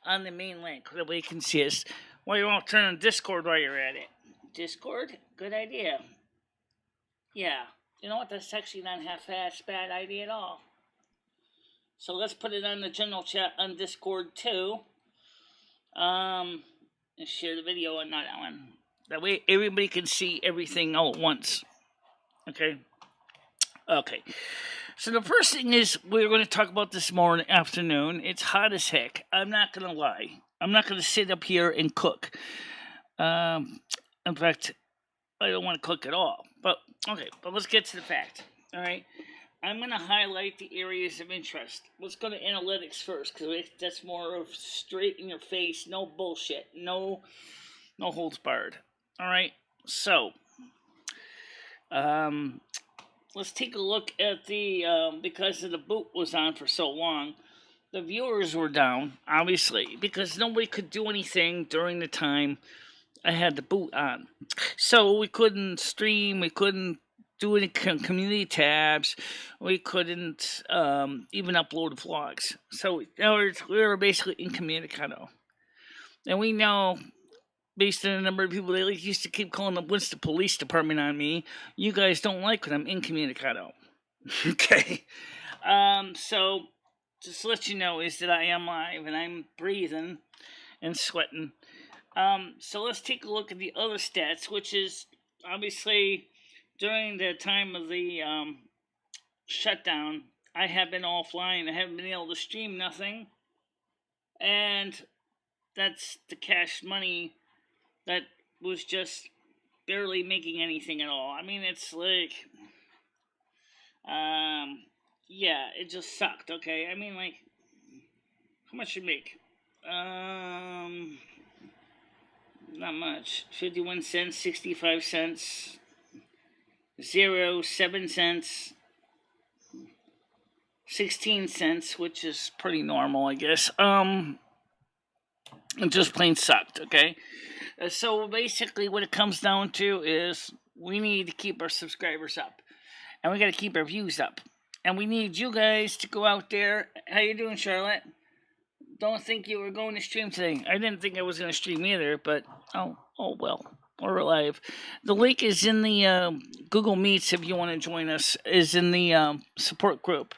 on the main link. That way you can see us. Well, you won't turn on Discord while you're at it. Discord? Good idea. Yeah. You know what? That's actually not half-assed bad idea at all. So let's put it on the general chat on Discord too. And share the video on that one. That way everybody can see everything all at once. Okay. Okay. So the first thing is we're going to talk about this afternoon. It's hot as heck. I'm not going to lie. I'm not going to sit up here and cook. In fact, I don't want to cook at all. But okay, but let's get to the fact. All right. I'm going to highlight the areas of interest. Let's go to analytics first, because that's more of straight in your face, no bullshit, no holds barred. All right, so let's take a look at the because the boot was on for so long, the viewers were down, obviously, because nobody could do anything during the time I had the boot on. So we couldn't stream, we couldn't do any community tabs, we couldn't even upload vlogs. So we were basically incommunicado. And we know, based on the number of people that used to keep calling the Winston Police Department on me, you guys don't like when I'm incommunicado. Okay. So just to let you know is that I am live and I'm breathing and sweating. So let's take a look at the other stats, which is obviously during the time of the shutdown, I have been offline. I haven't been able to stream nothing. And that's the cash money that was just barely making anything at all. I mean, it's like, yeah, it just sucked, okay? I mean, like, how much you make? Not much. 51 cents, 65 cents. 7 cents, 16 cents, which is pretty normal, I guess. It just plain sucked, okay? So basically what it comes down to is we need to keep our subscribers up. And we got to keep our views up. And we need you guys to go out there. How you doing, Charlotte? Don't think you were going to stream today. I didn't think I was going to stream either, but oh well. We're live. The link is in the Google Meets if you want to join us, is in the support group.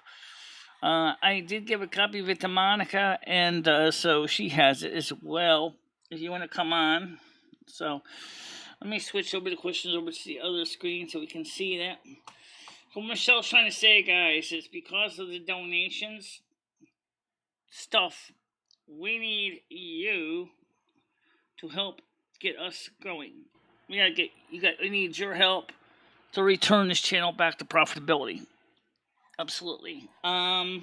I did give a copy of it to Monica, and so she has it as well if you want to come on. So let me switch over the questions over to the other screen so we can see that. What Michelle's trying to say, guys, is because of the donations stuff, we need you to help get us going. We need your help to return this channel back to profitability. Absolutely. Now,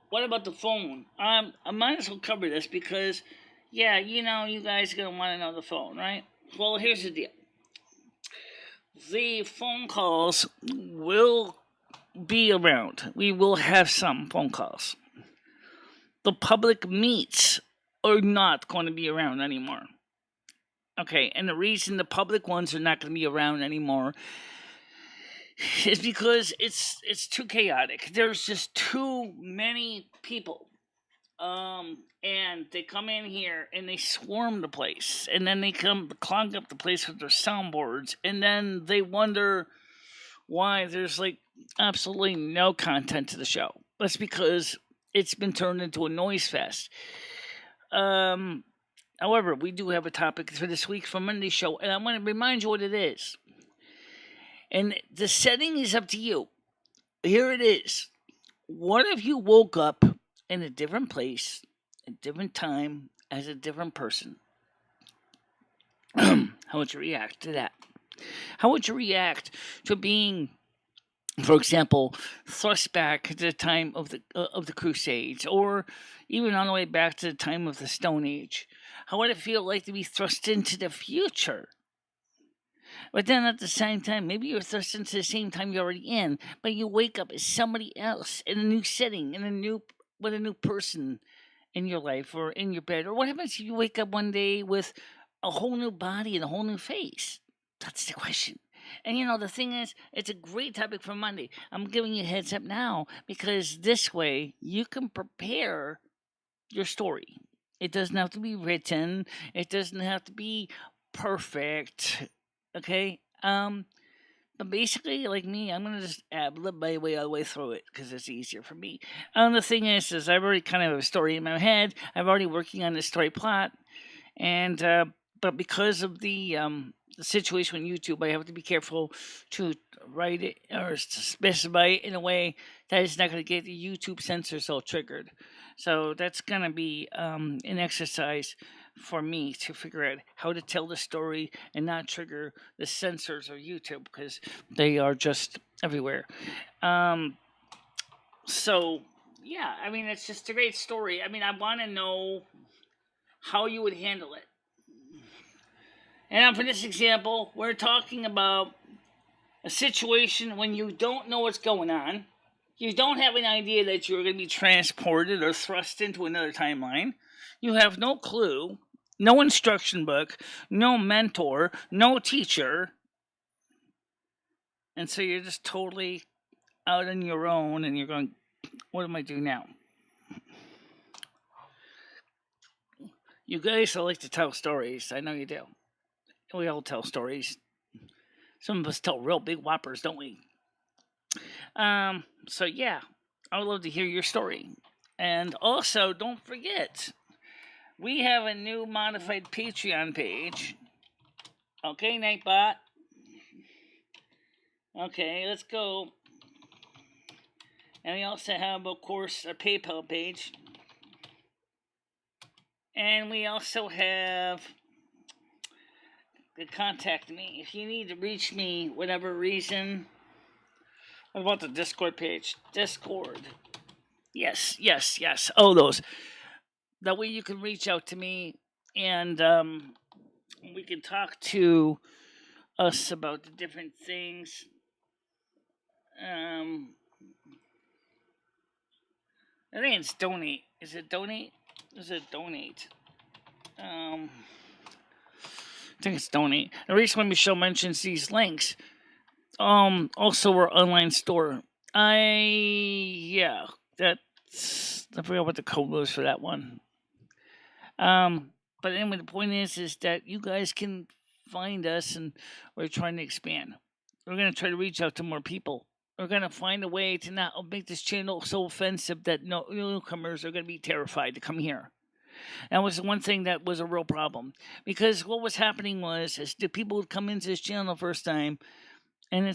what about the phone? I might as well cover this because, yeah, you guys are gonna want to know the phone, right? Well, here's the deal. The phone calls will be around. We will have some phone calls. The public meets are not going to be around anymore. Okay, and the reason the public ones are not going to be around anymore is because it's too chaotic. There's just too many people. And they come in here and they swarm the place, and then they come clog up the place with their soundboards, and then they wonder why there's like absolutely no content to the show. That's because it's been turned into a noise fest. However, we do have a topic for this week for Monday's show, and I want to remind you what it is. And the setting is up to you. Here it is. What if you woke up in a different place, a different time, as a different person? How would you react to that? How would you react to being, for example, thrust back to the time of the Crusades, or even on the way back to the time of the Stone Age? How would it feel like to be thrust into the future? But then at the same time, maybe you're thrust into the same time you're already in, but you wake up as somebody else in a new setting, with a new person in your life or in your bed. Or what happens if you wake up one day with a whole new body and a whole new face? That's the question. And the thing is, it's a great topic for Monday. I'm giving you a heads up now because this way you can prepare your story. It doesn't have to be written. It doesn't have to be perfect. Okay. But basically, like me, I'm gonna just ad-lib my way all the way through it because it's easier for me. The thing is I've already kind of have a story in my head. I'm already working on the story plot, and but because of the situation with YouTube, I have to be careful to write it or to specify it in a way that is not going to get the YouTube censors all triggered. So that's going to be an exercise for me to figure out how to tell the story and not trigger the censors of YouTube because they are just everywhere. Um, so yeah, I mean it's just a great story. I mean I want to know how you would handle it. And for this example, we're talking about a situation when you don't know what's going on. You don't have an idea that you're going to be transported or thrust into another timeline. You have no clue, no instruction book, no mentor, no teacher. And so you're just totally out on your own and you're going, what am I doing now? You guys like to tell stories. I know you do. We all tell stories. Some of us tell real big whoppers, don't we? So yeah, I would love to hear your story. And also, don't forget, we have a new modified Patreon page. Okay, Nightbot. Okay, let's go. And we also have, of course, a PayPal page. And we also have to contact me if you need to reach me, whatever reason. What about the Discord page? Discord. Yes. Oh, those. That way you can reach out to me and we can talk to us about the different things. I think it's donate. Is it donate? Is it donate? I think it's donate. The reason why Michelle mentions these links, also our online store. I forgot what the code was for that one. But anyway, the point is that you guys can find us, and we're trying to expand. We're gonna try to reach out to more people. We're gonna find a way to not make this channel so offensive that newcomers are gonna be terrified to come here. That was one thing that was a real problem because what was happening was the people would come into this channel the first time, and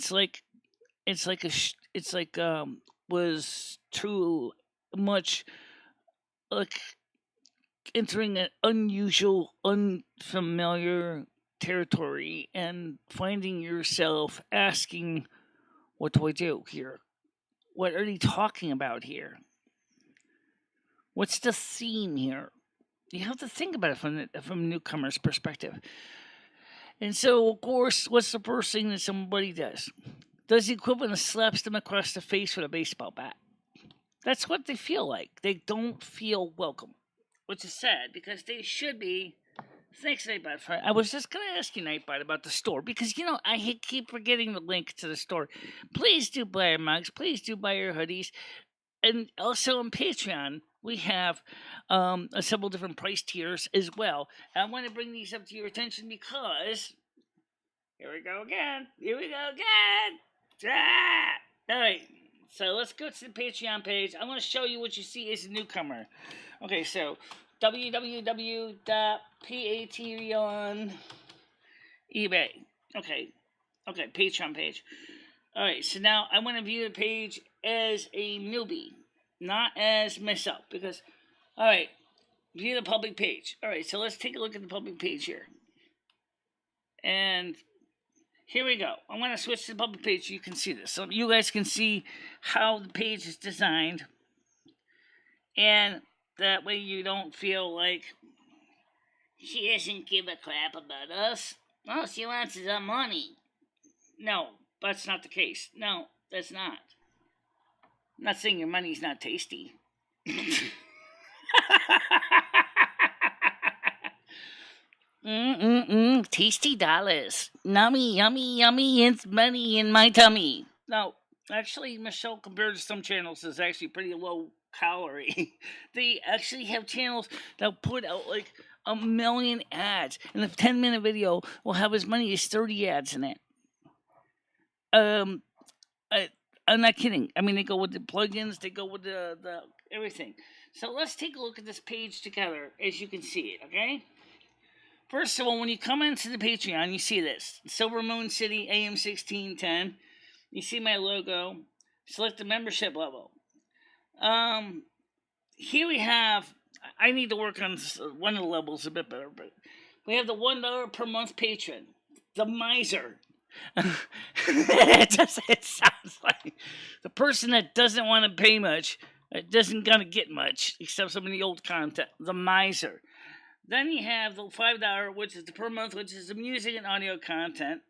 was too much like entering an unusual, unfamiliar territory and finding yourself asking, what do I do here? What are they talking about here? What's the theme here? You have to think about it from a newcomer's perspective. And so, of course, what's the first thing that somebody does? Does the equivalent of slaps them across the face with a baseball bat. That's what they feel like. They don't feel welcome, which is sad because they should be. Thanks, Nightbot. I was just going to ask you, Nightbot, about the store because, I keep forgetting the link to the store. Please do buy our mugs. Please do buy our hoodies. And also on Patreon, we have several different price tiers as well. And I want to bring these up to your attention because here we go again. All right. So let's go to the Patreon page. I'm going to show you what you see as a newcomer. Okay, so www.patreon eBay. Okay, Patreon page. All right, so now I want to view the page as a newbie, not as myself, because, all right, view the public page. All right, so let's take a look at the public page here. And here we go. I'm going to switch to the public page so you can see this. So you guys can see how the page is designed. And that way you don't feel like she doesn't give a crap about us. All she wants is our money. No, that's not the case. No, that's not. I'm not saying your money's not tasty. tasty dollars. Nummy, yummy, yummy, it's money in my tummy. Now, actually, Michelle, compared to some channels, is actually pretty low calorie. They actually have channels that put out like a million ads, and a 10-minute video will have as many as 30 ads in it. I, I'm not kidding. I mean, they go with the plugins, they go with the everything. So let's take a look at this page together, as you can see it. Okay. First of all, when you come into the Patreon, you see this Silver Moon City AM 1610. You see my logo. Select the membership level. Here we have. I need to work on one of the levels a bit better, but we have the $1 per month patron, the miser. It sounds like the person that doesn't want to pay much, doesn't gonna get much except some of the old content. The miser. Then you have the $5, which is the per month, which is the music and audio content,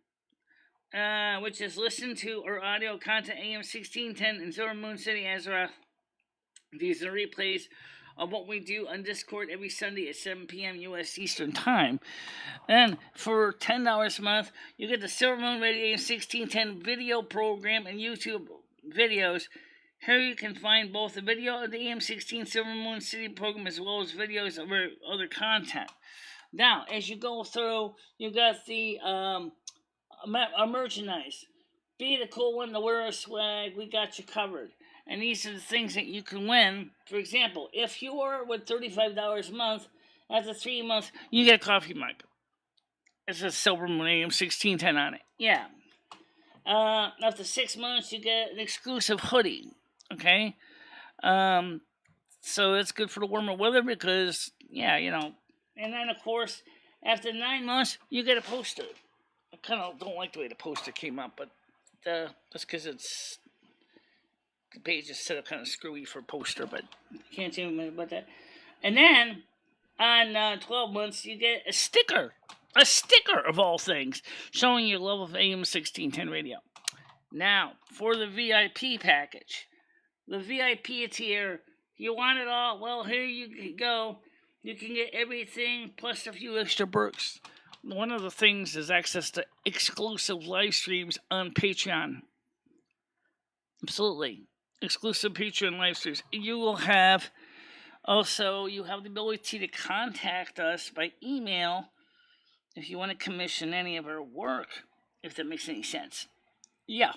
which is listened to or audio content AM 1610 in Silver Moon City, Azra. These are replays of what we do on Discord every Sunday at 7 p.m. U.S. Eastern Time. And for $10 a month, you get the Silver Moon Radio AM 1610 video program and YouTube videos. Here you can find both the video of the AM16 Silver Moon City program as well as videos of our other content. Now, as you go through, you got the merchandise. Be the cool one to wear a swag. We got you covered. And these are the things that you can win. For example, if you are with $35 a month, after 3 months, you get a coffee mug. It says Silver Moon AM 1610 on it. Yeah. After 6 months, you get an exclusive hoodie. Okay? So it's good for the warmer weather because, yeah, you know. And then, of course, after 9 months, you get a poster. I kind of don't like the way the poster came up, but that's because it's... The page is set up kind of screwy for a poster, but can't say anything about that. And then, on 12 months, you get a sticker. A sticker, of all things, showing your love of AM 1610 radio. Now, for the VIP package. The VIP tier, you want it all? Well, here you go. You can get everything plus a few extra perks. One of the things is access to exclusive live streams on Patreon. Absolutely. Exclusive Patreon live streams. You will have, also, you have the ability to contact us by email if you want to commission any of our work, if that makes any sense. Yeah.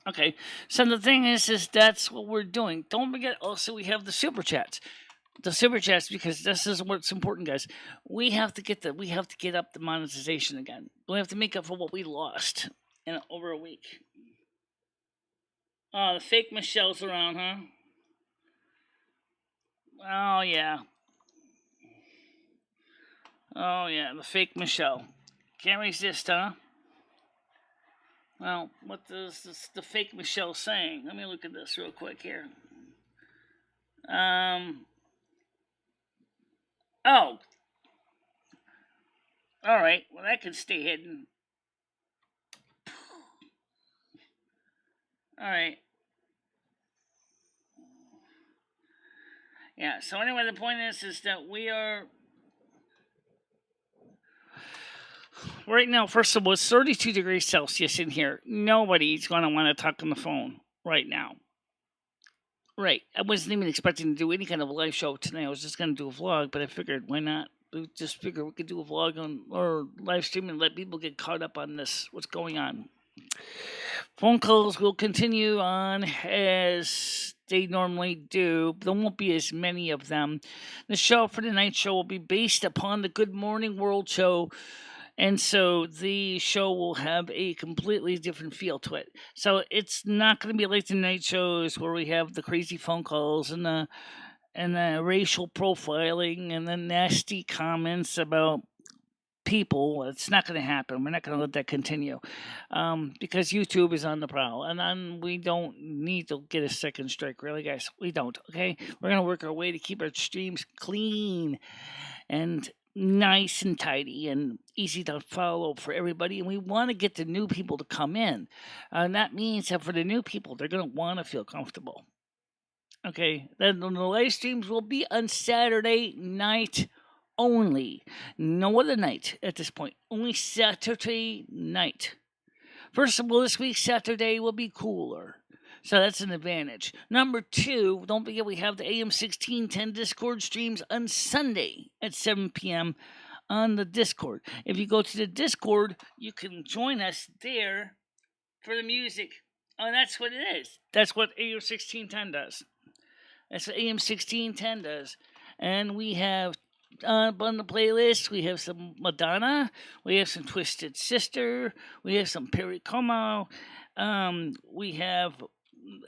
Okay, so the thing is that's what we're doing. Don't forget, also, we have the super chats. The super chats, because this is what's important, guys. We have to get up the monetization again. We have to make up for what we lost in over a week. Oh, the fake Michelle's around, huh? Oh yeah. Oh yeah, the fake Michelle. Can't resist, huh? Well, what is the fake Michelle saying? Let me look at this real quick here. Oh. Alright, well that can stay hidden. Alright. Yeah, so anyway, the point is that we are... Right now, first of all, it's 32 degrees Celsius in here. Nobody's going to want to talk on the phone right now. Right. I wasn't even expecting to do any kind of a live show tonight. I was just going to do a vlog, but I figured, why not? We just figured we could do a vlog on or live stream and let people get caught up on this, what's going on. Phone calls will continue on as they normally do. There won't be as many of them. The show for the night show will be based upon the Good Morning World show. And so the show will have a completely different feel to it. So it's not going to be like the night shows where we have the crazy phone calls and the racial profiling and the nasty comments about people. It's not going to happen. We're not going to let that continue because YouTube is on the prowl. And then we don't need to get a second strike, really, guys. We don't, okay? We're going to work our way to keep our streams clean and nice and tidy and easy to follow for everybody, and we want to get the new people to come in, and that means that for the new people, they're going to want to feel comfortable. Okay, then the live streams will be on Saturday night only. No other night at this point. Only Saturday night. First of all, this week, Saturday will be cooler. So that's an advantage. Number two, don't forget we have the AM 1610 Discord streams on Sunday at 7 p.m. on the Discord. If you go to the Discord, you can join us there for the music. Oh, that's what it is. That's what AM 1610 does. That's what AM 1610 does. And we have on the playlist, we have some Madonna, we have some Twisted Sister, we have some Perry Como, we have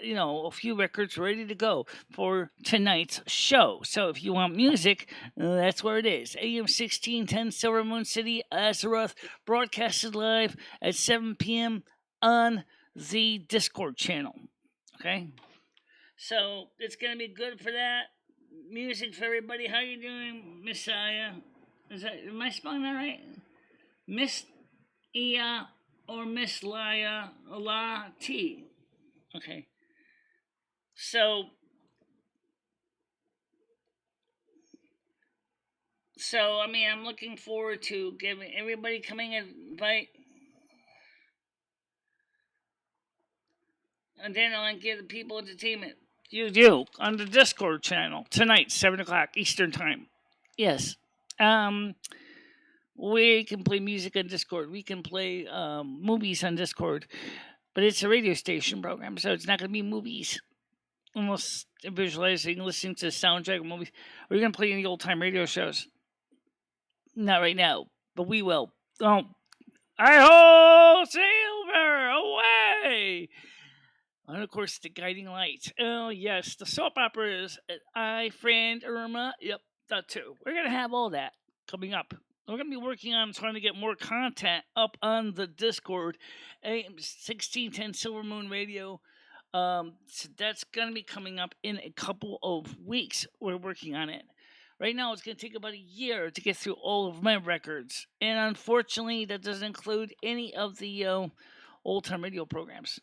a few records ready to go for tonight's show. So if you want music, that's where it is. AM 1610 Silver Moon City, Azeroth, broadcasted live at 7 p.m. on the Discord channel. Okay? So it's going to be good for that. Music for everybody. How you doing, Messiah? Am I spelling that right? Miss Ia or Miss Laya La T. Okay. So I mean, I'm looking forward to giving everybody coming and invite. And then I'll give the people entertainment. You on the Discord channel tonight, 7 o'clock Eastern Time. Yes. We can play music on Discord. We can play movies on Discord. But it's a radio station program, so it's not going to be movies. Unless visualizing, listening to the soundtrack of movies. We're going to play any old-time radio shows. Not right now, but we will. Oh, I-ho, Silver, away! And of course, the guiding light. Oh, yes, the soap operas. I, Friend, Irma. Yep, that too. We're going to have all that coming up. We're going to be working on trying to get more content up on the Discord. AM 1610 Silver Moon Radio. So that's going to be coming up in a couple of weeks. We're working on it. Right now, it's going to take about a year to get through all of my records. And unfortunately, that doesn't include any of the old-time radio programs.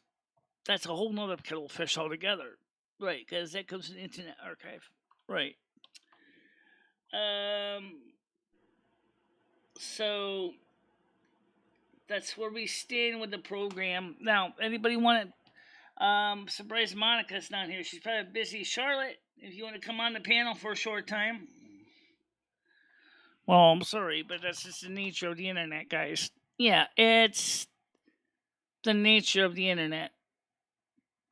That's a whole nother kettle of fish altogether. Right, because that comes in the Internet Archive. Right. So that's where we stand with the program. Now, anybody want to... surprise Monica's not here. She's probably busy. Charlotte, if you want to come on the panel for a short time. Well, I'm sorry, but that's just the nature of the Internet, guys. Yeah, it's the nature of the Internet.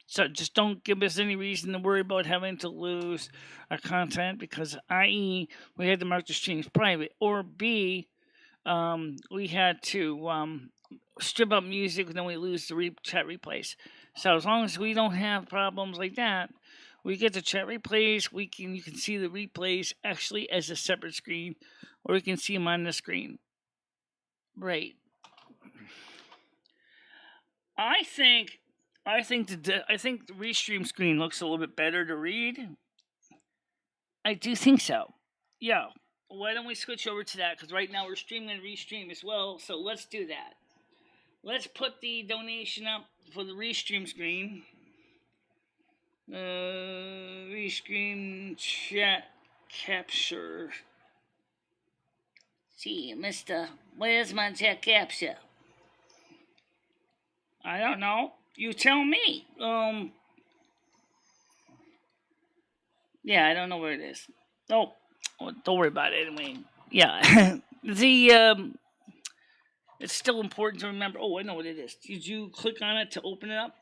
So just don't give us any reason to worry about having to lose our content because, i.e., we had to mark the streams private, or B, we had to strip up music and then we lose the chat replays. So as long as we don't have problems like that, we get the chat replays. You can see the replays actually as a separate screen, or you can see them on the screen. Right. I think the restream screen looks a little bit better to read. I do think so. Yeah. Why don't we switch over to that? Because right now we're streaming and restream as well. So let's do that. Let's put the donation up for the restream screen. Restream chat capture. See, Mister, where's my chat capture? I don't know. You tell me. Yeah, I don't know where it is. Oh, don't worry about it anyway. Yeah, it's still important to remember. Oh, I know what it is. Did you click on it to open it up?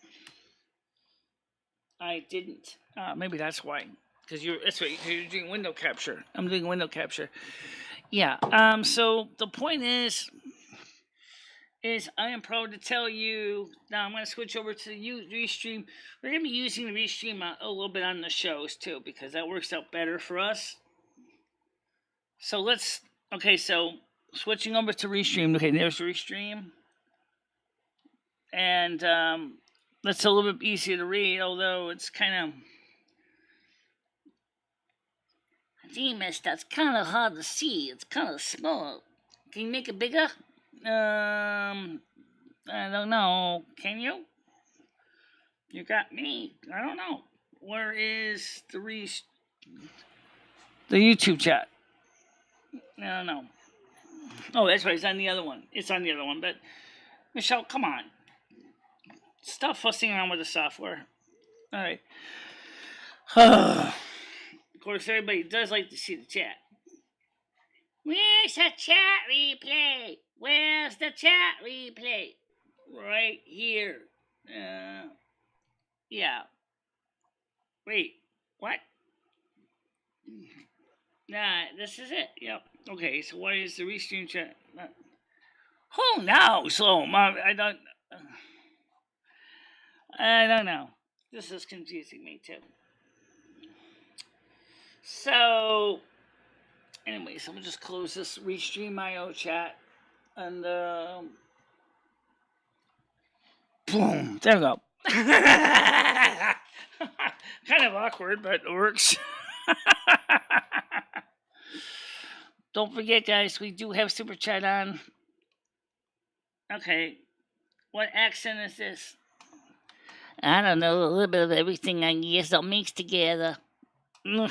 I didn't. Maybe that's why. Because that's right. You're doing window capture. I'm doing window capture. Yeah. So the point is I am proud to tell you. Now I'm going to switch over to the restream. We're going to be using the restream a little bit on the shows too, because that works out better for us. So so switching over to restream. Okay, there's restream. And that's a little bit easier to read, although it's kind of... Gee, miss, that's kind of hard to see. It's kind of small. Can you make it bigger? I don't know. Can you? You got me. I don't know. Where is the YouTube chat? No. Oh, that's right. It's on the other one. But Michelle, come on. Stop fussing around with the software. All right. Of course, everybody does like to see the chat. Where's the chat replay? Where's the chat replay? Right here. Yeah. Wait. What? Nah, this is it. Yep. Okay, so why is the restream chat? Who knows? So, I don't know. This is confusing me too. So, anyways, I'm gonna just close this restream IO chat, and boom, there we go. Kind of awkward, but it works. Don't forget, guys, we do have Super Chat on. Okay, what accent is this? I don't know, a little bit of everything, I guess, all mixed together. Oh,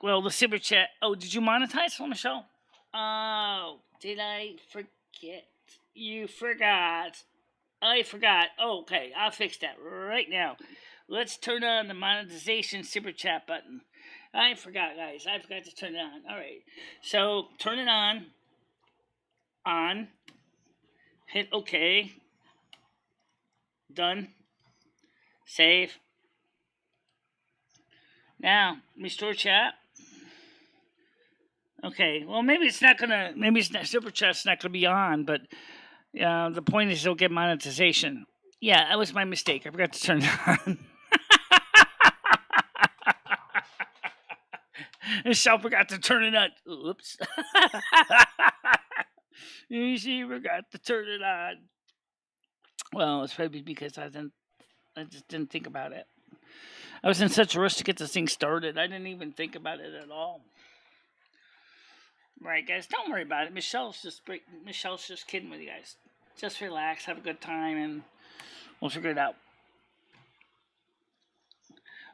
well, the Super Chat. Oh, did you monetize on the show? Oh, did I forget? You forgot. I forgot. Oh, okay, I'll fix that right now. Let's turn on the monetization Super Chat button. I forgot, guys. I forgot to turn it on. All right. So, turn it on. On. Hit OK. Done. Save. Now, restore chat. Okay. Well, maybe it's not Super Chat's not gonna be on, but the point is you'll get monetization. Yeah, that was my mistake. I forgot to turn it on. Michelle forgot to turn it on. Oops. She forgot to turn it on. Well, it's probably because I just didn't think about it. I was in such a rush to get this thing started. I didn't even think about it at all. Right, guys, don't worry about it. Michelle's just kidding with you guys. Just relax, have a good time, and we'll figure it out.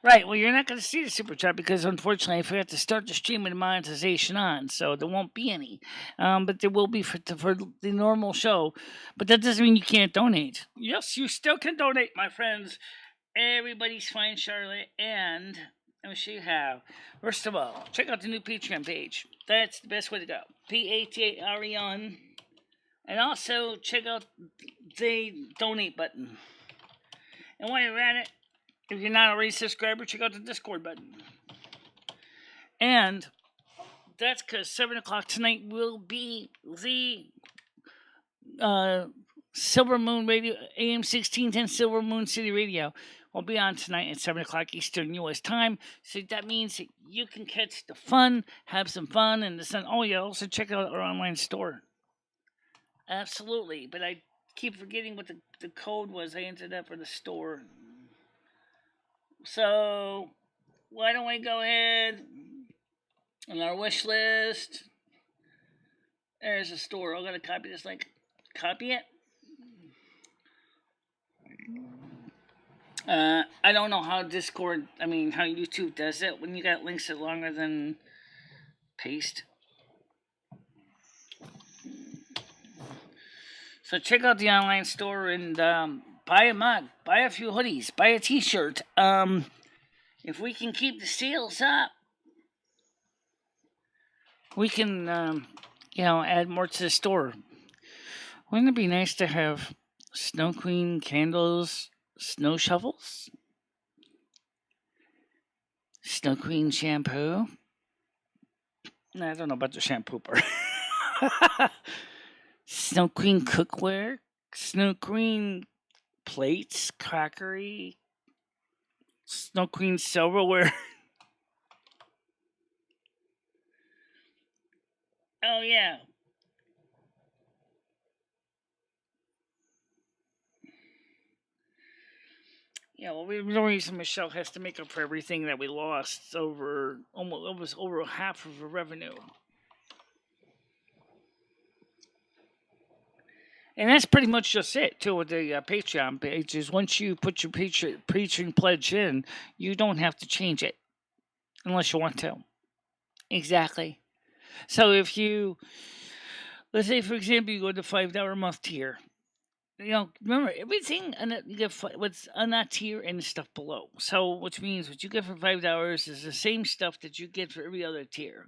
Right, well, you're not going to see the Super Chat because, unfortunately, I forgot to start the stream with monetization on, so there won't be any. But there will be for the normal show. But that doesn't mean you can't donate. Yes, you still can donate, my friends. Everybody's fine, Charlotte, and let me show you how. First of all, check out the new Patreon page. That's the best way to go. Patreon. And also, check out the donate button. And while you're at it, if you're not already a subscriber, check out the Discord button. And that's because 7 o'clock tonight will be the Silver Moon Radio, AM 1610 Silver Moon City Radio. Will be on tonight at 7 o'clock Eastern U.S. time. So that means that you can catch the fun, have some fun, and the sun. Oh, yeah, also check out our online store. Absolutely. But I keep forgetting what the code was I entered that for the store. So, why don't we go ahead on our wish list? There's a store. I'm going to copy this link. Copy it. I don't know how how YouTube does it when you got links that longer than paste. So check out the online store and buy a mug, buy a few hoodies, buy a t-shirt. If we can keep the sales up, we can, add more to the store. Wouldn't it be nice to have Snow Queen candles, snow shovels, Snow Queen shampoo? I don't know about the shampoo part. Snow Queen cookware, Snow Queen plates, crockery, Snow Queen silverware. Oh, yeah. Yeah, well, the reason Michelle has to make up for everything that we lost almost over half of her revenue. And that's pretty much just it, too, with the Patreon page, is once you put your Patreon pledge in, you don't have to change it. unless you want to. Exactly. So if you, let's say for example, you go to $5 a month tier. Remember everything and you get what's on that tier and the stuff below. So, which means what you get for $5 is the same stuff that you get for every other tier.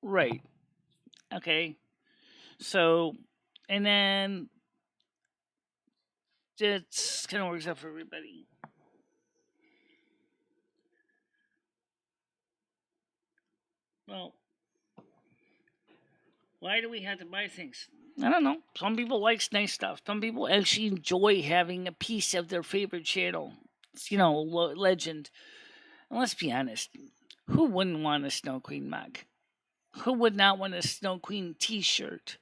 Right. Okay. So, and then it's kind of works out for everybody. Well, why do we have to buy things? I don't know. Some people like nice stuff. Some people actually enjoy having a piece of their favorite channel. It's, legend. And let's be honest. Who wouldn't want a Snow Queen mug? Who would not want a Snow Queen t-shirt?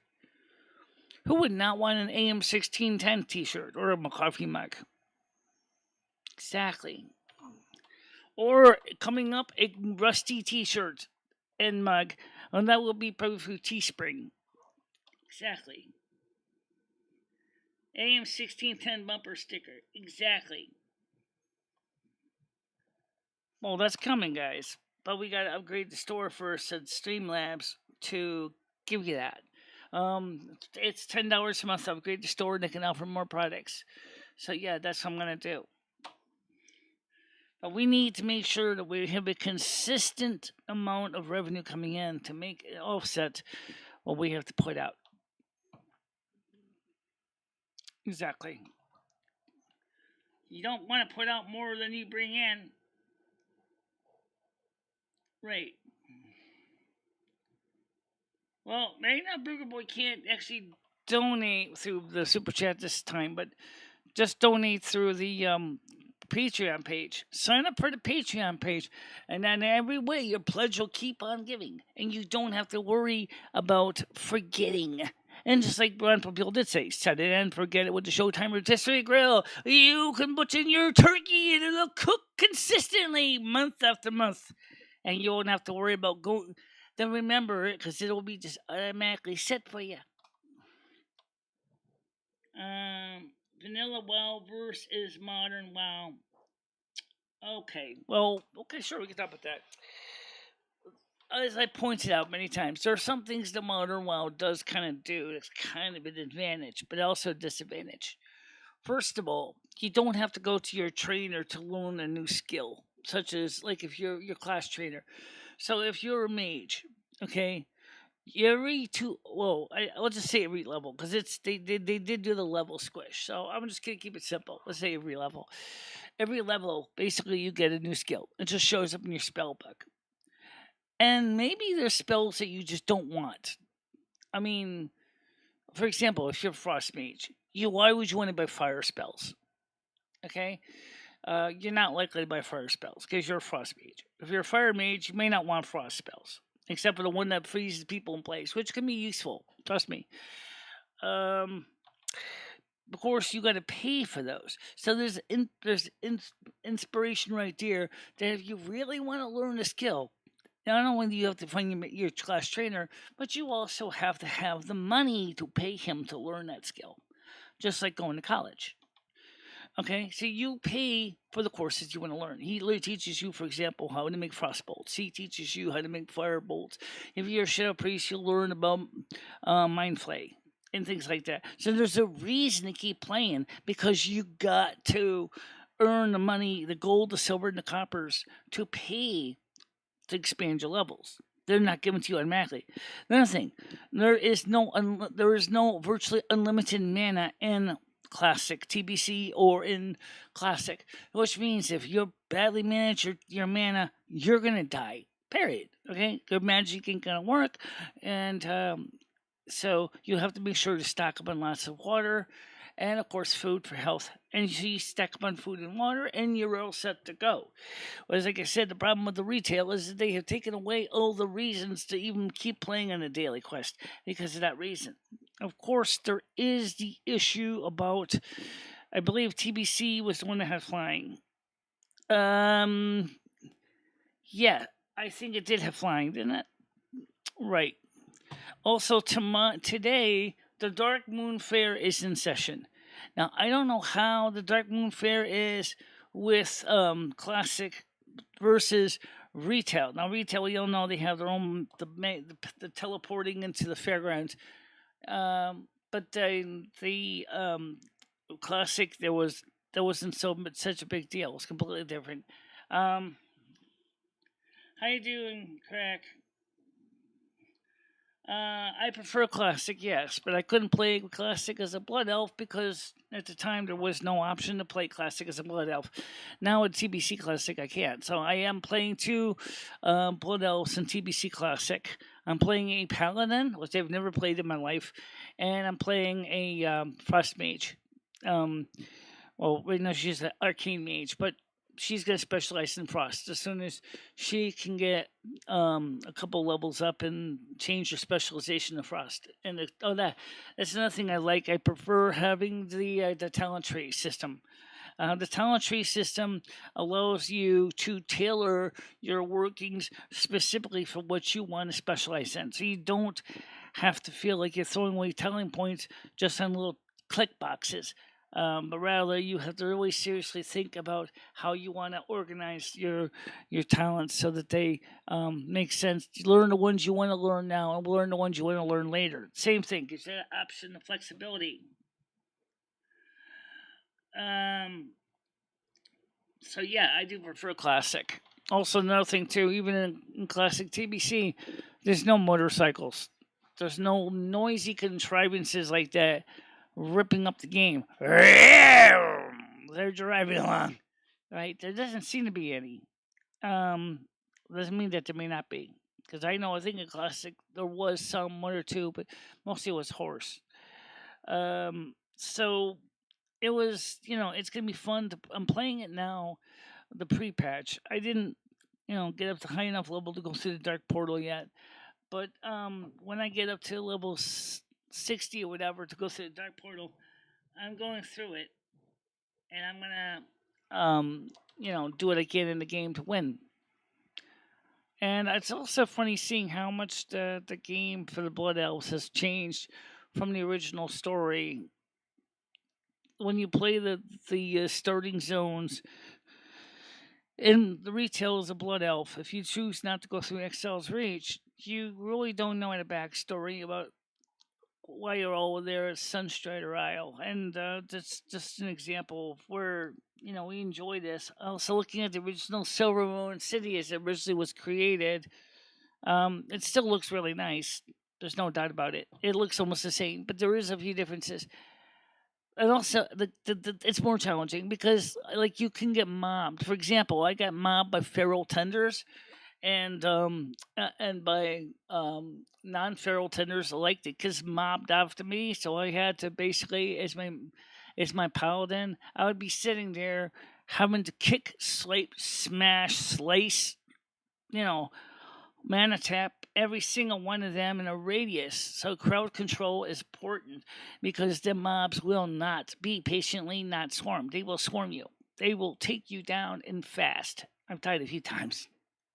Who would not want an AM 1610 t-shirt or a coffee mug? Exactly. Or coming up, a rusty t-shirt and mug. And that will be probably through Teespring. Exactly. AM 1610 bumper sticker. Exactly. Well, that's coming, guys. But we got to upgrade the store first at Streamlabs to give you that. It's $10 a month to upgrade the store, and they can offer more products. So yeah, that's what I'm gonna do. But we need to make sure that we have a consistent amount of revenue coming in to make it offset what we have to put out. Exactly. You don't want to put out more than you bring in. Right. Well, maybe now Burger Boy can't actually donate through the super chat this time, but just donate through the Patreon page. Sign up for the Patreon page, and then every way your pledge will keep on giving, and you don't have to worry about forgetting. And just like Ron Popeil did say, set it and forget it with the Showtime Rotisserie Grill. You can put in your turkey and it'll cook consistently month after month, and you won't have to worry about going. Then remember it because it'll be just automatically set for you. Vanilla WoW versus modern WoW. Okay, well, okay, sure, we can talk about that. As I pointed out many times, there are some things that modern WoW does kind of do that's kind of an advantage, but also a disadvantage. First of all, you don't have to go to your trainer to learn a new skill, such as like if you're your class trainer. So if you're a mage, okay, every two, well, I'll just say every level because they did do the level squish. So I'm just gonna keep it simple. Let's say every level. Every level, basically, you get a new skill. It just shows up in your spell book. And maybe there's spells that you just don't want. I mean, for example, if you're a frost mage, why would you want to buy fire spells? Okay, you're not likely to buy fire spells because you're a frost mage. If you're a fire mage, you may not want frost spells, except for the one that freezes people in place, which can be useful. Trust me. Of course, you got to pay for those. So there's inspiration right there that if you really want to learn a skill, not only do you have to find your class trainer, but you also have to have the money to pay him to learn that skill, just like going to college. Okay, so you pay for the courses you want to learn. He teaches you, for example, how to make frost bolts. He teaches you how to make fire bolts. If you're a shadow priest, you'll learn about mind flay and things like that. So there's a reason to keep playing because you got to earn the money, the gold, the silver, and the coppers to pay to expand your levels. They're not given to you automatically. Another thing, there is no virtually unlimited mana in Classic TBC or in Classic, which means if you badly manage your mana, you're gonna die. Period. Okay, your magic ain't gonna work, and so you have to be sure to stock up on lots of water, and of course food for health. And you stack up on food and water, and you're all set to go. Whereas, like I said, the problem with the retail is that they have taken away all the reasons to even keep playing on a daily quest because of that reason. Of course, there is the issue about, I believe TBC was the one that had flying. Yeah, I think it did have flying, didn't it? Right. Also, today, the Dark Moon Fair is in session. Now, I don't know how the Dark Moon Fair is with Classic versus retail. Now, retail, we all know they have their own the teleporting into the fairgrounds. But the classic, there wasn't such a big deal. It was completely different. Um, how you doing, Crack? I prefer classic, yes, but I couldn't play classic as a blood elf because at the time there was no option to play classic as a blood elf. Now at TBC Classic, I can't. So I am playing two blood elves in TBC Classic. I'm playing a paladin, which I've never played in my life, and I'm playing a frost mage. Um, well, right now she's an arcane mage, but she's gonna specialize in frost. As soon as she can get a couple levels up and change her specialization to frost, and that's another thing I like. I prefer having the talent tree system. The talent tree system allows you to tailor your workings specifically for what you want to specialize in. So you don't have to feel like you're throwing away talent points just on little click boxes. But rather, you have to really seriously think about how you want to organize your talents so that they make sense. Learn the ones you want to learn now, and learn the ones you want to learn later. Same thing, gives that option of flexibility. Um, So yeah, I do prefer classic. Also, another thing too, even in classic TBC, there's no motorcycles. There's no noisy contrivances like that ripping up the game. They're driving along, right? There doesn't seem to be any. Um, doesn't mean that there may not be, because I think in classic there was some one or two, but mostly it was horse. So it was, it's gonna be fun. I'm playing it now, the pre-patch. I didn't, get up to high enough level to go through the dark portal yet. But when I get up to level 60 or whatever to go through the dark portal, I'm going through it, and I'm gonna, do what I can in the game to win. And it's also funny seeing how much the game for the Blood Elves has changed from the original story. When you play the starting zones in the retail as a blood elf, if you choose not to go through Excel's Reach, you really don't know any backstory about why you're all there at Sunstrider Isle. And that's just an example of where, we enjoy this. Also, looking at the original Silver Moon City as it originally was created, it still looks really nice. There's no doubt about it. It looks almost the same, but there is a few differences. And also, it's more challenging because, like, you can get mobbed. For example, I got mobbed by feral tenders, and by non-feral tenders alike, because mobbed after me. So I had to basically, as my paladin, I would be sitting there having to kick, swipe, smash, slice, you know, mana tap every single one of them in a radius. So crowd control is important because the mobs will not be patiently not swarm. They will swarm you. They will take you down in fast. I've died a few times.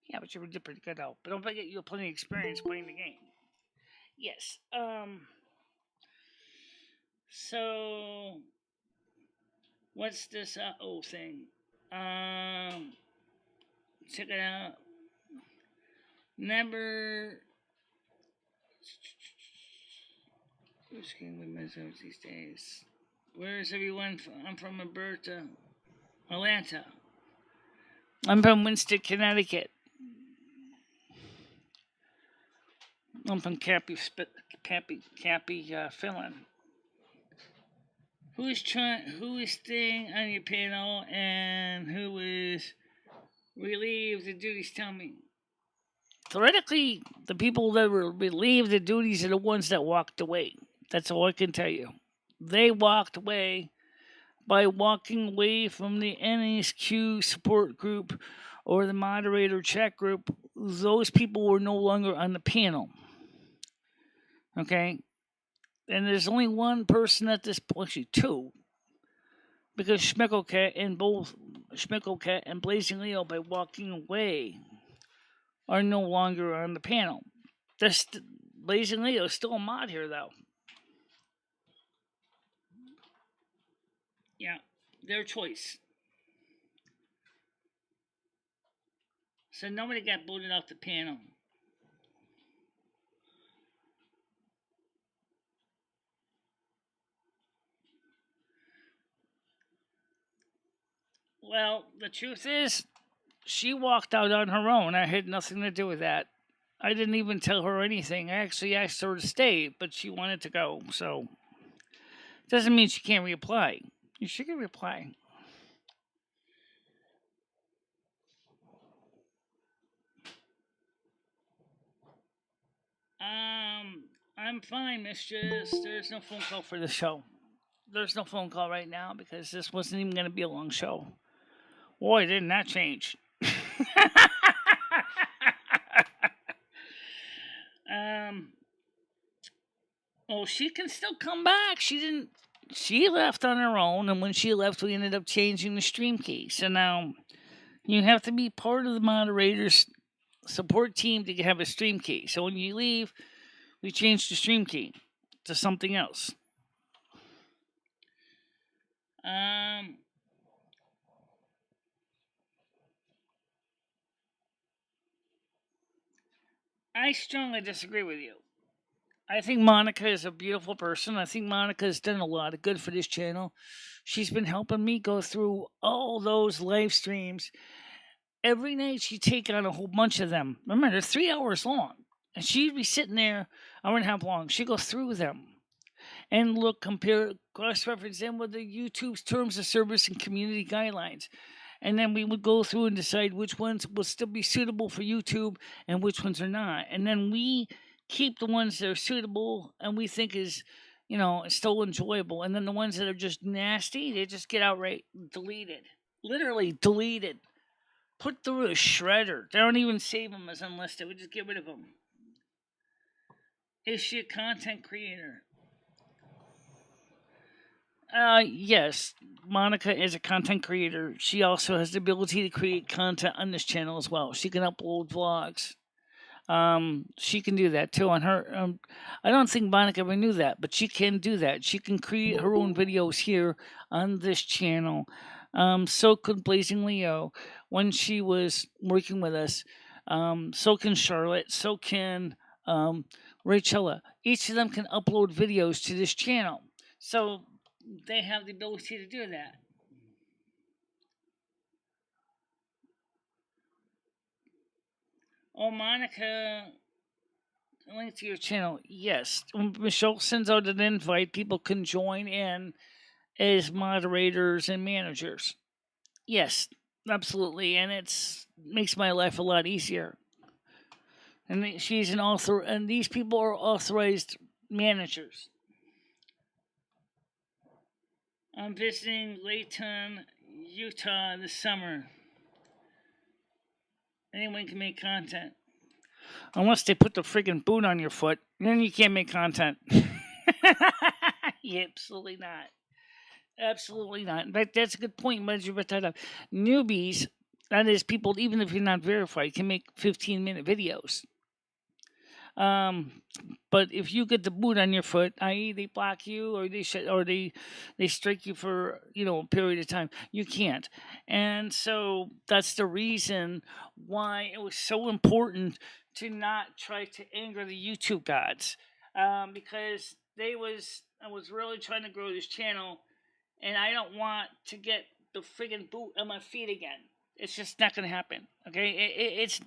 Yeah, but you were pretty good out. But don't forget you have plenty of experience playing the game. Yes. So what's this thing? Um. Check it out. Never. Which game we miss out these days? Where is everyone from? I'm from Alberta. Atlanta. I'm from Winston, Connecticut. I'm from Cappy, Finland. Who is staying on your panel and who is relieved of duties? Tell me. Theoretically, the people that were relieved of duties are the ones that walked away. That's all I can tell you. They walked away by walking away from the NSQ support group or the moderator chat group. Those people were no longer on the panel. Okay? And there's only one person at this point, actually two, because Schmicklecat and Blazing Leo, by walking away, are no longer on the panel. Blazing Leo is still a mod here, though. Yeah, their choice. So nobody got booted off the panel. Well, the truth is, she walked out on her own. I had nothing to do with that. I didn't even tell her anything. I actually asked her to stay, but she wanted to go. So, doesn't mean she can't reapply. She can reapply. I'm fine, mistress. There's no phone call for the show. There's no phone call right now because this wasn't even going to be a long show. Boy, didn't that change. um, oh, she can still come back. She didn't. She left on her own, and when she left, we ended up changing the stream key. So now you have to be part of the moderator's support team to have a stream key. So when you leave, we change the stream key to something else. I strongly disagree with you. I think Monica is a beautiful person. I think Monica has done a lot of good for this channel. She's been helping me go through all those live streams. Every night she'd take on a whole bunch of them. Remember, they're 3 hours long. And she'd be sitting there, hour and a half long. She'd go through them and look, compare, cross reference them with the YouTube's terms of service and community guidelines. And then we would go through and decide which ones will still be suitable for YouTube and which ones are not. And then we keep the ones that are suitable and we think is, still enjoyable. And then the ones that are just nasty, they just get outright deleted. Literally deleted. Put through a shredder. They don't even save them as unlisted. We just get rid of them. Is she a content creator? Yes, Monica is a content creator. She also has the ability to create content on this channel as well. She can upload vlogs. She can do that too on her. I don't think Monica ever knew that, but she can do that. She can create her own videos here on this channel. So could Blazing Leo when she was working with us. So can Charlotte. So can Rachella. Each of them can upload videos to this channel. So they have the ability to do that. Oh, Monica, link to your channel. Yes. When Michelle sends out an invite, people can join in as moderators and managers. Yes, absolutely. And it's makes my life a lot easier. And she's an author, and these people are authorized managers. I'm visiting Layton, Utah this summer. Anyone can make content. Unless they put the friggin' boot on your foot, then you can't make content. Yeah, absolutely not. Absolutely not. In fact, that's a good point. Why did you bring that up? Newbies, that is, people, even if you're not verified, can make 15-minute videos. But if you get the boot on your foot, i.e., they block you or they strike you for a period of time, you can't. And so that's the reason why it was so important to not try to anger the YouTube gods, because I was really trying to grow this channel, and I don't want to get the friggin' boot on my feet again. It's just not going to happen. Okay, it's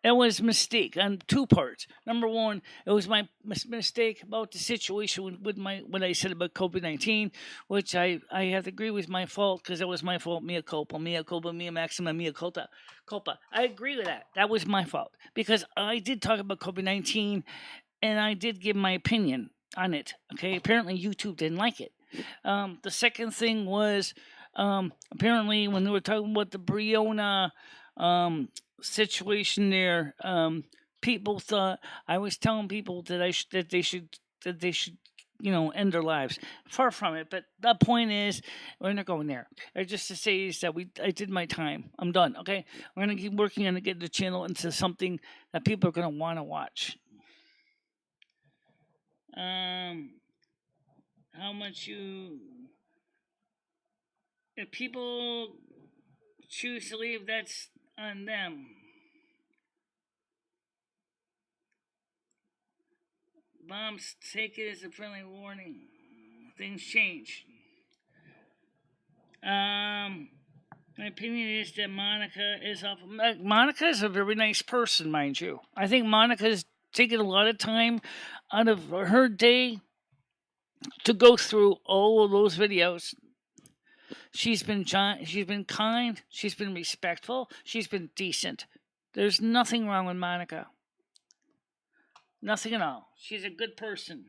it was a mistake on two parts. Number one, it was my mistake about the situation with what I said about COVID-19, which I have to agree was my fault because it was my fault. Mea culpa, mea maxima, mea culpa. I agree with that. That was my fault because I did talk about COVID-19 and I did give my opinion on it. Okay, apparently YouTube didn't like it. The second thing was apparently when they were talking about the Briona situation there, people thought I was telling people that they should end their lives. Far from it, but the point is we're not going there. Just to say is that I did my time. I'm done. Okay, we're gonna keep working on to get the channel into something that people are gonna want to watch. How much you if people choose to leave, that's on them. Bombs take it as a friendly warning. Things change. My opinion is that Monica is off. Monica is a very nice person, mind you. I think Monica's taken a lot of time out of her day to go through all of those videos. She's been kind, she's been respectful, she's been decent. There's nothing wrong with Monica. Nothing at all. She's a good person,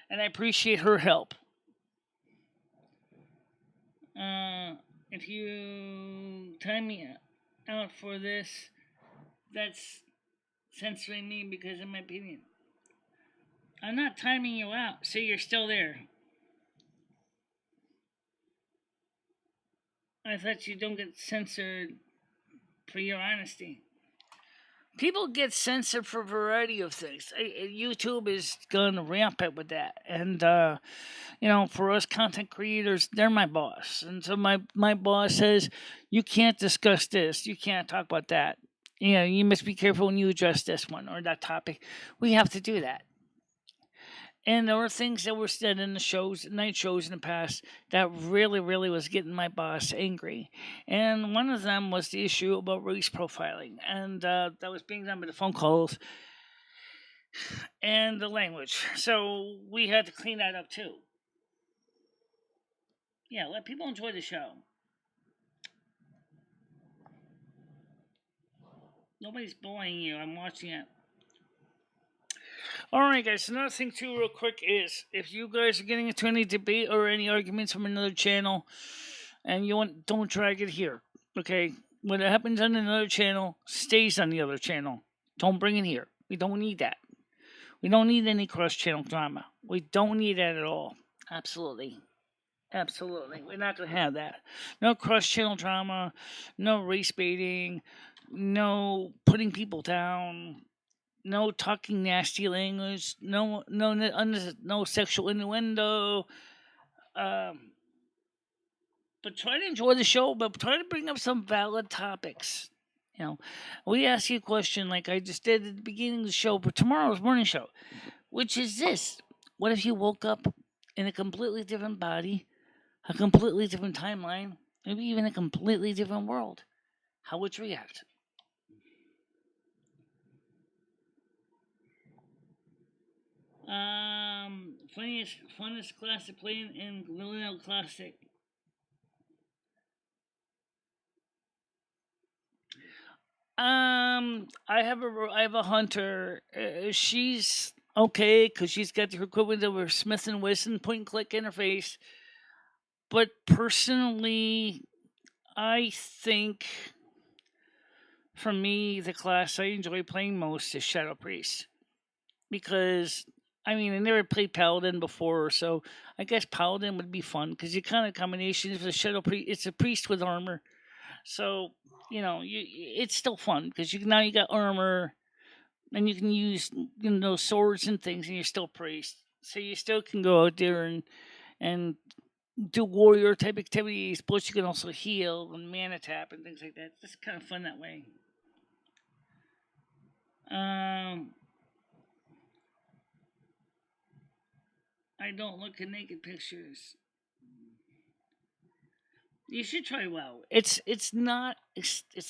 and I appreciate her help. If you time me out for this, that's censoring me because of my opinion. I'm not timing you out, so you're still there. I thought you don't get censored for your honesty. People get censored for a variety of things. YouTube is gone rampant with that, and for us content creators, they're my boss, and so my boss says you can't discuss this, you can't talk about that. You must be careful when you address this one or that topic. We have to do that. And there were things that were said in the night shows in the past, that really, really was getting my boss angry. And one of them was the issue about race profiling. And that was being done by the phone calls and the language. So we had to clean that up too. Yeah, let people enjoy the show. Nobody's bullying you. I'm watching it. Alright, guys, another thing, too, real quick, is if you guys are getting into any debate or any arguments from another channel and don't drag it here, okay? What happens on another channel stays on the other channel. Don't bring it here. We don't need that. We don't need any cross channel drama. We don't need that at all. Absolutely. Absolutely. We're not going to have that. No cross channel drama, no race baiting, no putting people down, no talking nasty language, no sexual innuendo. But try to enjoy the show, but try to bring up some valid topics. We ask you a question like I just did at the beginning of the show for tomorrow's morning show, which is this: what if you woke up in a completely different body, a completely different timeline, maybe even a completely different world? How would you react? Funnest class to play in Millennial Classic. I have a hunter. She's okay because she's got the equivalent of her Smith and Wesson point and click interface. But personally, I think for me, the class I enjoy playing most is Shadow Priest because I never played Paladin before, so I guess Paladin would be fun because you kind of combination of a Shadow Priest. It's a priest with armor, so it's still fun because now you got armor and you can use swords and things, and you're still priest, so you still can go out there and do warrior type activities. Plus, you can also heal and mana tap and things like that. It's just kind of fun that way. I don't look at naked pictures. You should try WoW. It's not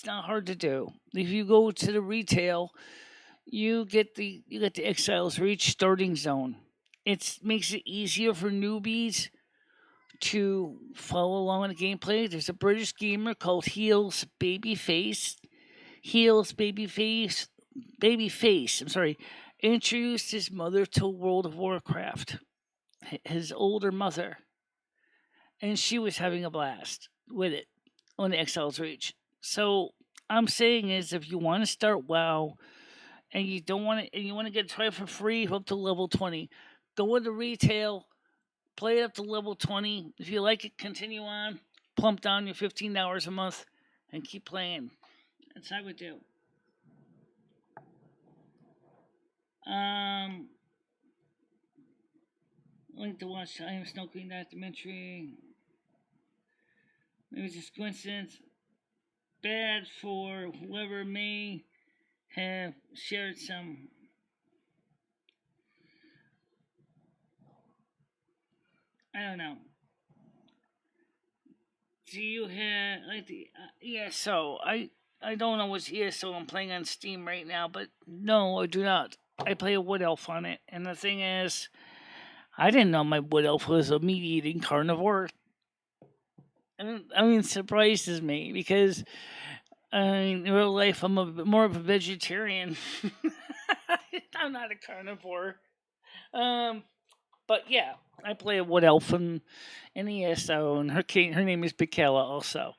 hard to do. If you go to the retail, you get the Exiles Reach starting zone. It makes it easier for newbies to follow along in the gameplay. There's a British gamer called Babyface. I'm sorry. Introduced his mother to World of Warcraft. His older mother, and she was having a blast with it on the Exiles Reach. So I'm saying is, if you want to start WoW and you don't want to, and you want to get a try for free up to level 20, go into retail, play it up to level 20. If you like it, continue on, plump down your $15 a month, and keep playing. That's how I would do. Link to watch I Am Snow Queen documentary. Maybe it's just coincidence. bad for whoever may have shared some. I don't know. Do you have like the ESO? I don't know what's ESO. I'm playing on Steam right now, but no, I do not. I play a wood elf on it, and the thing is, I didn't know my wood elf was a meat eating carnivore. I mean, it surprises me because in real life I'm a bit more of a vegetarian. I'm not a carnivore. Um, but yeah, I play a wood elf in ESO, and her name is Michele also.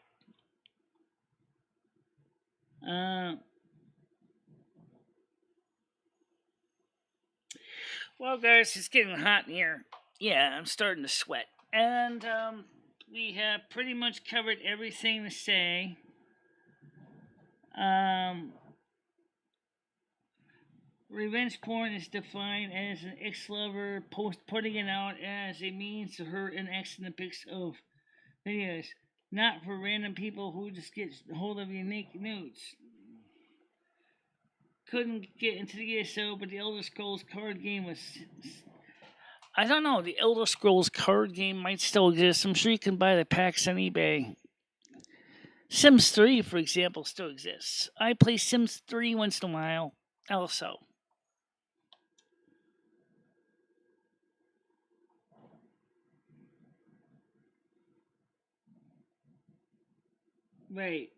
Uh, well, guys, it's getting hot in here. Yeah, I'm starting to sweat, and we have pretty much covered everything to say. Um, Revenge porn is defined as an ex-lover putting it out as a means to hurt and X in the pics of videos, not for random people who just get hold of unique nudes. Couldn't get into the ESO, but the Elder Scrolls card game was. I don't know. The Elder Scrolls card game might still exist. I'm sure you can buy the packs on eBay. Sims 3, for example, still exists. I play Sims 3 once in a while. Also. Right.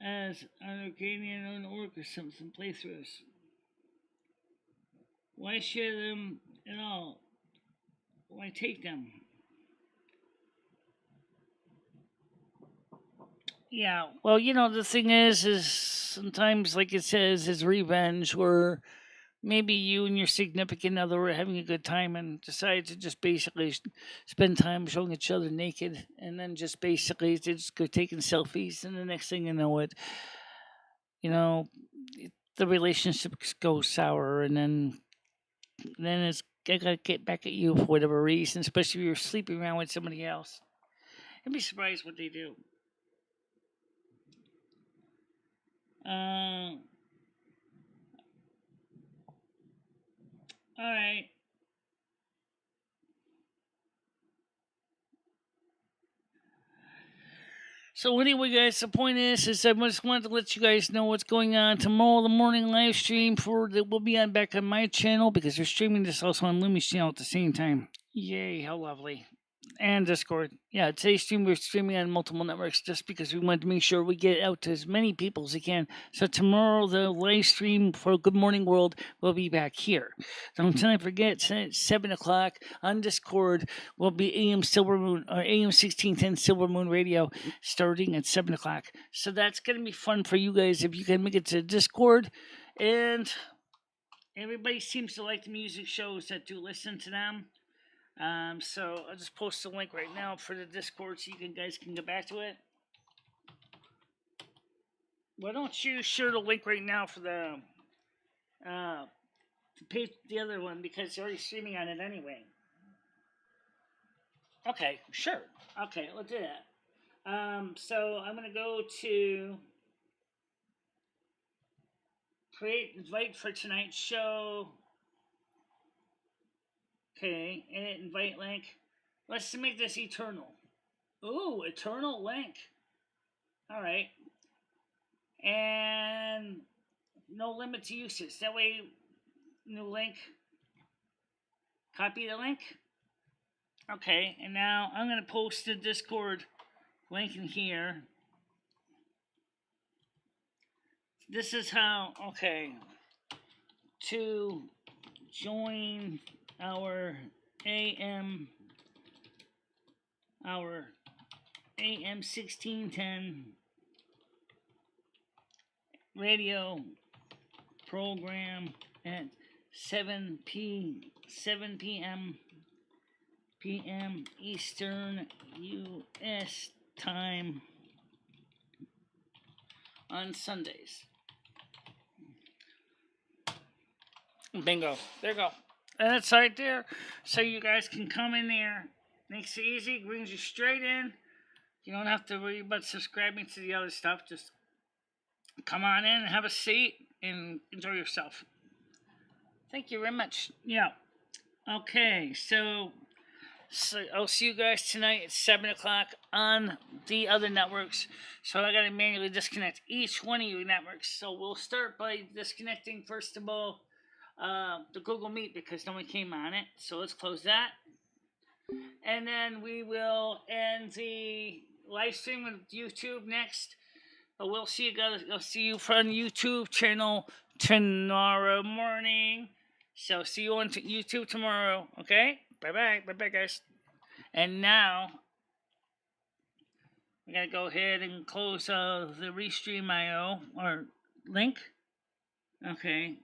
As an Arcadian on Orc or some playthroughs. Why share them at all? Why take them? Yeah, well, the thing is sometimes, like it says, is revenge, or maybe you and your significant other were having a good time and decided to just basically spend time showing each other naked, and then just basically they just go taking selfies, and the next thing you know, you know, the relationship goes sour, and then it's I gotta get back at you for whatever reason, especially if you're sleeping around with somebody else. I'd be surprised what they do. Uh, all right. So anyway, guys, the point is I just wanted to let you guys know what's going on tomorrow. The morning live stream for that will be on back on my channel because they're streaming this also on Lumi's channel at the same time. Yay! How lovely. And Discord. Yeah, today's stream we're streaming on multiple networks just because we want to make sure we get out to as many people as we can. So tomorrow the live stream for Good Morning World will be back here. Don't forget 7 o'clock on Discord will be AM Silver Moon or AM 1610 Silver Moon Radio starting at 7 o'clock. So that's gonna be fun for you guys if you can make it to Discord. And everybody seems to like the music shows that do listen to them. So I'll just post a link right now for the Discord so you guys can get back to it. Why don't you share the link right now for the other one because you're already streaming on it anyway. Okay, sure. Okay, let's do that. So I'm gonna go to create invite for tonight's show. Okay, edit invite link. Let's make this eternal. Ooh, eternal link. All right, and no limit to usage. That way, new link. Copy the link. Okay, and now I'm gonna post the Discord link in here. This is how. Okay, to join our AM our AM 1610 radio program at 7 p.m. Eastern U.S. time on Sundays. Bingo. There you go. And that's right there. So you guys can come in there. Makes it easy. Brings you straight in You don't have to worry about subscribing to the other stuff. Just come on in and have a seat and enjoy yourself. Thank you very much. Yeah. Okay, so I'll see you guys tonight at 7 o'clock on the other networks. So I got to manually disconnect each one of your networks. So we'll start by disconnecting, first of all, the Google Meet because no one came on it. So let's close that. And then we will end the live stream with YouTube next. But we'll see you guys. I'll see you from YouTube channel tomorrow morning. So see you on YouTube tomorrow. Okay? Bye bye, guys. And now we gotta go ahead and close the Restream IO or link. Okay.